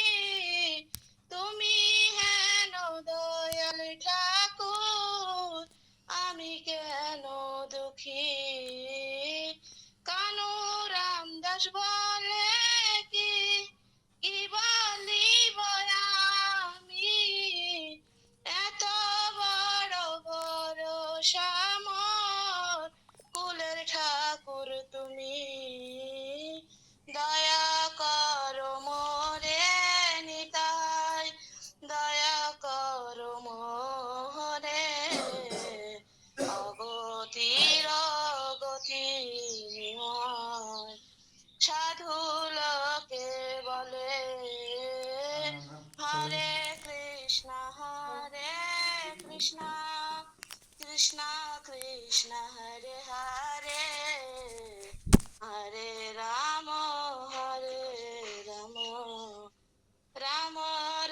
তুমি হেন দয়াল ঠাকুর আমি কেন দুঃখী, কানু রামদাস বলে কি কি বলিব আমি, এত বড় ভরসা মোর কুলের ঠাকুর তুমি, দয়া করো মোরে নিতাই, দয়া করো মোরে, অগতির গতি নিময় সাধু লোকে বলে, হরে কৃষ্ণ কৃষ্ণ কৃষ্ণ হরে হরে, হরে রাম রাম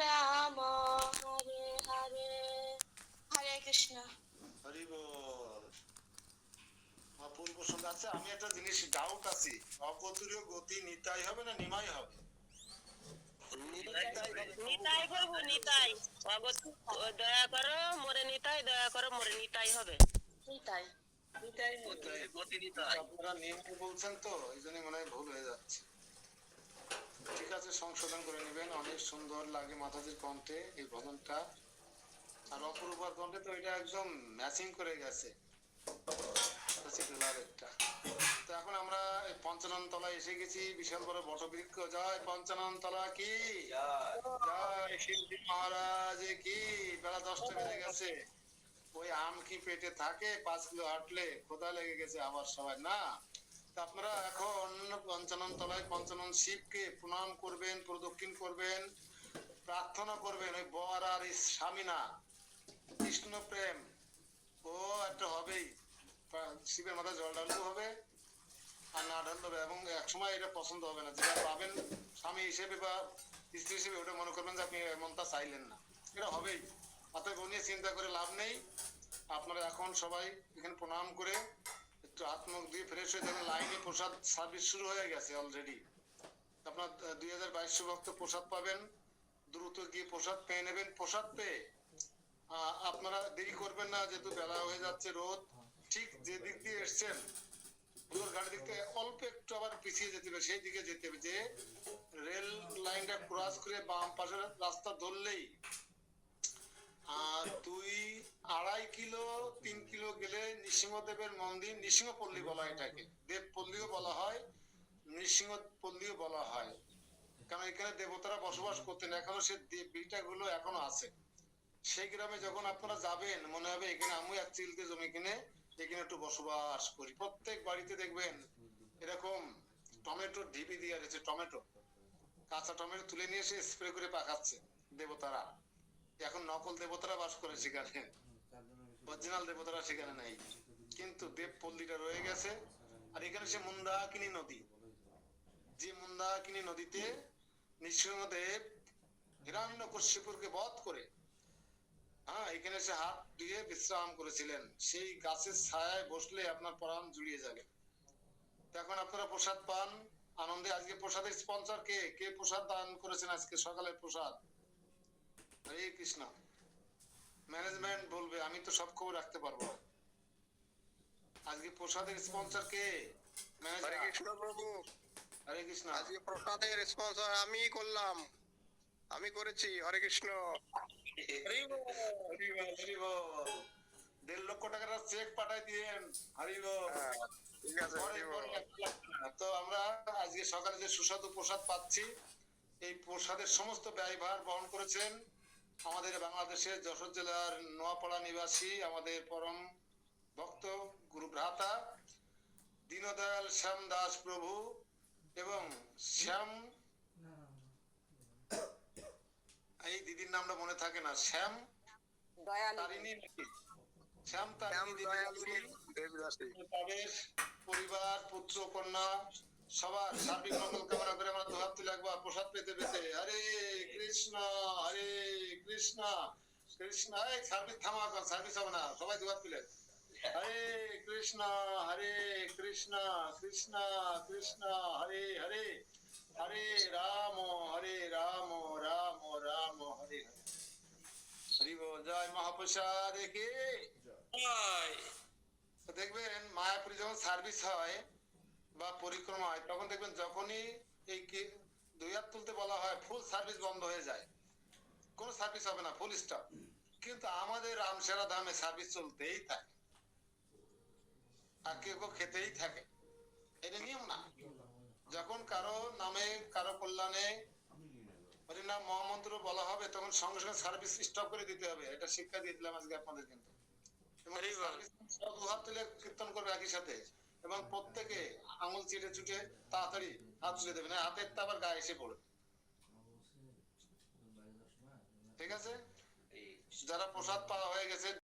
রাম হরে হরে, হরে কৃষ্ণ। হরি বল। অপূর্ব সুন্দর। আচ্ছা আমি একটা জিনিস ডাউট আছি, অগতির গতি নিতাই হবে না নিমাই হবে? নিতাই প্রভু নিতাই, দয়া করো মোরে নিতাই, দয়া করো মোরে নিতাই হবে। নিতাই নিতাই গতি নিতাই। আপনারা নিমাই বলছেন তো এই জন্য মনে হয় ভুল হয়ে যাচ্ছে। ঠিক আছে, সংশোধন করে নেবেন। অনেক সুন্দর লাগে মাতাজির কণ্ঠে এই ভজনটা, আর অপরূপার কণ্ঠে তো এটা একদম ম্যাচিং করে গেছে। একটা তো এখন আমরা পঞ্চানন তলায় এসে গেছি, বিশাল বড় বটবৃক্ষ। জয় পঞ্চানন তলা কি জয়, শিবজি মহারাজ কি। বেলা 10টা বেজে গেছে। ওই আম কি পেটে থাকে? 5 কিলো হাঁটলে ক্ষুধা লেগে গেছে আবার সবাই না। তা আপনারা এখন পঞ্চানন তলায় পঞ্চানন শিবকে প্রণাম করবেন, প্রদক্ষিণ করবেন, প্রার্থনা করবেন। ওই বর আর এই স্বামী না, কৃষ্ণ প্রেম ও একটা হবেই। শিবের মাথায় জল ঢালতে হবে আর না ঢালতে হবে, এবং একসময় এটা পছন্দ হবে না। যেটা পাবেন স্বামী হিসেবে বা স্ত্রী হিসেবে, ওটা মনে করবেন যে আপনি এমনটা চাইলেন না, এটা হবেই। অতএব ও নিয়ে চিন্তা করে লাভ নেই। আপনারা এখন সবাই এখানে প্রণাম করে একটু হাত মুখ দিয়ে ফ্রেশ হয়ে যাবেন। লাইনে প্রসাদ সার্ভিস শুরু হয়ে গেছে অলরেডি। আপনার 2200 ভক্ত প্রসাদ পাবেন, দ্রুত গিয়ে প্রসাদ পেয়ে নেবেন। প্রসাদ পেয়ে আপনারা দেরি করবেন না, যেহেতু বেলা হয়ে যাচ্ছে, রোদ। ঠিক যে দিক দিয়ে এসছেন ওর গাড়ি দিক থেকে অল্প একটু আবার পিছিয়ে যেতে হবে, সেই দিকে যেতে হবে। যে রেল লাইনটা ক্রস করে বাম পাশের রাস্তা ধরলেই 2.5 কিলো 3 কিলো গেলে নৃসিংহদেবের মন্দির, নৃসিংহপল্লী বলা হয় এটাকে, দেবপল্লীও বলা হয়, নৃসিংহপল্লীও বলা হয়। কারণ এখানে দেবতারা বসবাস করতেন, এখনো সে ভিটা গুলো এখনো আছে। সেই গ্রামে যখন আপনারা যাবেন মনে হবে এখানে আমি এক চিলতে জমি কিনে এখানে একটু বসবাস করি। প্রত্যেক বাড়িতে দেখবেন এরকম টমেটোর ঢিপি দিয়ে রয়েছে, টমেটো, কাঁচা টমেটো তুলে নিয়ে এসে স্প্রে করে পাকাচ্ছে দেবতারা। এখন নকল দেবতারা বাস করে সেখানে, অরিজিনাল দেবতারা সেখানে নেই, কিন্তু দেবপল্লীটা রয়ে গেছে। আর এখানে সে মন্দাকিনী নদী, যে মন্দাকিনী নদীতে নৃসিংহদেব হিরণ্যকশিপুরকে বধ করে এখানে সে হাত দিয়ে বিশ্রাম করেছিলেন। সেই গাছের ছায়ায় বসলে আপনার প্রাণ জুড়িয়ে যাবে। এখন আপনারা প্রসাদ পান আনন্দে। আজকে প্রসাদের স্পন্সর কে? কে প্রসাদ দান করেছেন আজকে সকালের প্রসাদ? হরে কৃষ্ণ। ম্যানেজমেন্ট বলবে, আমি তো সব খবর রাখতে পারবো না। আজকে প্রসাদের স্পন্সর কে? হরে কৃষ্ণ প্রভু। হরে কৃষ্ণ। আজকে প্রসাদের স্পন্সর আমি করলাম, আমি করেছি। হরে কৃষ্ণ। 1.5 লক্ষ টাকার চেক পাঠাই দিয়েন। হরি বল। ঠিক আছে, হরি বল। তো আমরা আজকে সকালে যে সুস্বাদু প্রসাদ পাচ্ছি, এই প্রসাদের সমস্ত ব্যয়ভার বহন করেছেন আমাদের বাংলাদেশের যশোর জেলার নোয়াপাড়া নিবাসী আমাদের পরম ভক্ত গুরু ভ্রাতা দীনদয়াল শ্যাম দাস প্রভু এবং শ্যাম, এই দিদির নামটা মনে থাকে না, শ্যাম তারিণী নাকি? শ্যাম তারিণী দেবদাসী। তাদের পরিবার, পুত্র, কন্যা সবার সার্বিক মঙ্গল কামনা করে আমরা দুহাত তুলে একবার প্রসাদ পেতে পেতে হরে কৃষ্ণ হরে কৃষ্ণ কৃষ্ণ। এই সার্ভিস থামা, সার্ভিস হবে না, সবাই দুহাত তুলে হরে কৃষ্ণ কৃষ্ণ কৃষ্ণ হরে হরে, হরে রাম রাম রাম হরে হরে। হরি বল। জয় মহাপ্রসাদ কি জয়। তো দেখবেন মায়াপুরে যখন সার্ভিস হয় বা পরিক্রমা হয়, তখন দেখবেন যখনই এই দুই হাত তুলতে বলা হয় ফুল সার্ভিস বন্ধ হয়ে যায়, কোন সার্ভিস হবে না, ফুল স্টপ। কিন্তু আমাদের রামশেরা ধামে সার্ভিস চলতেই থাকে আর কেউ খেতেই থাকে, এটা নিয়ম না। যখন কারো নামে কারো কল্যাণে হরিনাম মহামন্ত্র বলা হবে তখন সঙ্গে সঙ্গে সার্ভিস স্টপ করে দিতে হবে। এটা শিক্ষা দিয়ে দিলাম আজকে আপনাদের। কিন্তু হাত তুলে কীর্তন করবে একই সাথে, এবং প্রত্যেকে আঙুল চিটে চুটে তাড়াতাড়ি হাত তুলে দেবে, না হাতের তা আবার গায়ে এসে পড়বে। ঠিক আছে, যারা প্রসাদ পাওয়া হয়ে গেছে